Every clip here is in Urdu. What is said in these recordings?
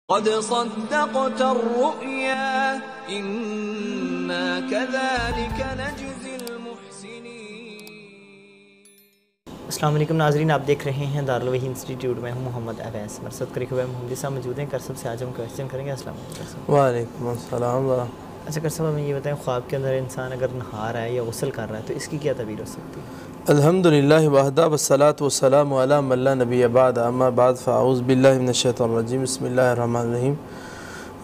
قد صدقت الرؤيا إنا كذلك نجزي المحسنين۔ السلام علیکم ناظرین، آپ دیکھ رہے ہیں دارالوحی انسٹیٹیوٹ میں ہوں محمد اویس مرصد قریق محمدی صاحب موجود ہیں کرسب سے۔ آج ہم کویسچن کریں گے۔ السلام علیکم۔ وعلیکم السلام اچھا کرسب، ہمیں یہ بتائیں، خواب کے اندر انسان اگر نہا رہا ہے یا غسل کر رہا ہے تو اس کی کیا تعبیر ہو سکتی ہے؟ الحمدللہ وحدہ والصلاة والسلام علی من لا نبی بعد، اما بعد فاعوذ باللہ من الشیطان الرجیم، بسم اللہ الرحمن الرحیم۔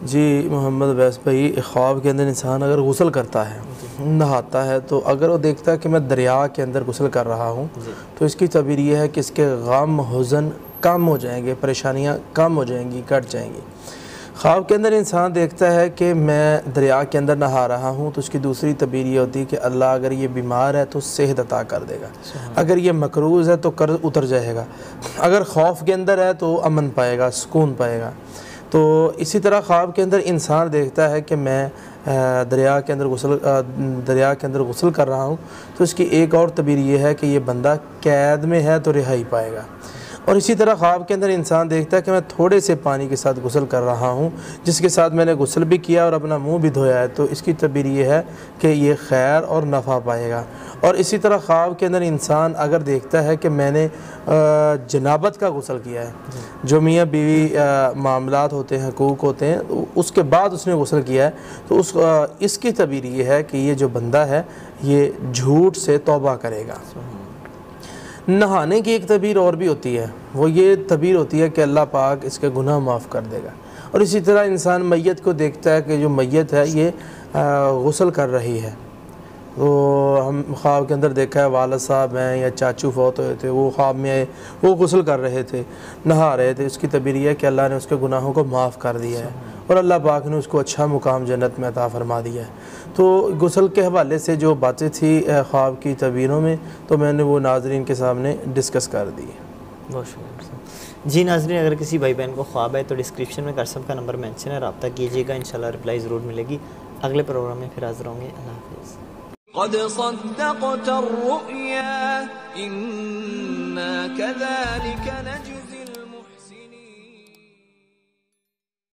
جی محمد اویس بھائی، خواب کے اندر انسان اگر غسل کرتا ہے، نہاتا ہے، تو اگر وہ دیکھتا ہے کہ میں دریا کے اندر غسل کر رہا ہوں تو اس کی تعبیر یہ ہے کہ اس کے غم حزن کم ہو جائیں گے، پریشانیاں کم ہو جائیں گی، کٹ جائیں گی۔ خواب کے اندر انسان دیکھتا ہے کہ میں دریا کے اندر نہا رہا ہوں تو اس کی دوسری تعبیر یہ ہوتی ہے کہ اللہ اگر یہ بیمار ہے تو صحت عطا کر دے گا، اگر یہ مقروض ہے تو قرض اتر جائے گا، اگر خوف کے اندر ہے تو امن پائے گا، سکون پائے گا۔ تو اسی طرح خواب کے اندر انسان دیکھتا ہے کہ میں دریا کے اندر غسل کر رہا ہوں تو اس کی ایک اور تعبیر یہ ہے کہ یہ بندہ قید میں ہے تو رہائی پائے گا۔ اور اسی طرح خواب کے اندر انسان دیکھتا ہے کہ میں تھوڑے سے پانی کے ساتھ غسل کر رہا ہوں، جس کے ساتھ میں نے غسل بھی کیا اور اپنا منہ بھی دھویا ہے، تو اس کی تعبیر یہ ہے کہ یہ خیر اور نفع پائے گا۔ اور اسی طرح خواب کے اندر انسان اگر دیکھتا ہے کہ میں نے جنابت کا غسل کیا ہے، جو میاں بیوی معاملات ہوتے ہیں، حقوق ہوتے ہیں، اس کے بعد اس نے غسل کیا ہے، تو اس کی تعبیر یہ ہے کہ یہ جو بندہ ہے یہ جھوٹ سے توبہ کرے گا۔ نہانے کی ایک تعبیر اور بھی ہوتی ہے، وہ یہ تعبیر ہوتی ہے کہ اللہ پاک اس کے گناہ معاف کر دے گا۔ اور اسی طرح انسان میت کو دیکھتا ہے کہ جو میت ہے یہ غسل کر رہی ہے، تو ہم خواب کے اندر دیکھا ہے والد صاحب ہیں یا چاچو فوت ہوئے تھے، وہ خواب میں آئے، وہ غسل کر رہے تھے، نہا رہے تھے، اس کی تعبیر یہ ہے کہ اللہ نے اس کے گناہوں کو معاف کر دیا ہے اور اللہ پاک نے اس کو اچھا مقام جنت میں عطا فرما دیا ہے۔ تو غسل کے حوالے سے جو باتیں تھی خواب کی تعبیروں میں، تو میں نے وہ ناظرین کے سامنے ڈسکس کر دی۔ بہت شکریہ جی۔ ناظرین، اگر کسی بھائی بہن کو خواب ہے تو ڈسکرپشن میں کرسب کا نمبر مینشن ہے، رابطہ کیجیے گا، انشاءاللہ رپلائی ضرور ملے گی۔ اگلے پروگرام میں پھر حاضر ہوں گے۔ اللہ حافظ۔ قد صدقت الرؤيا إنا كذلك نجزي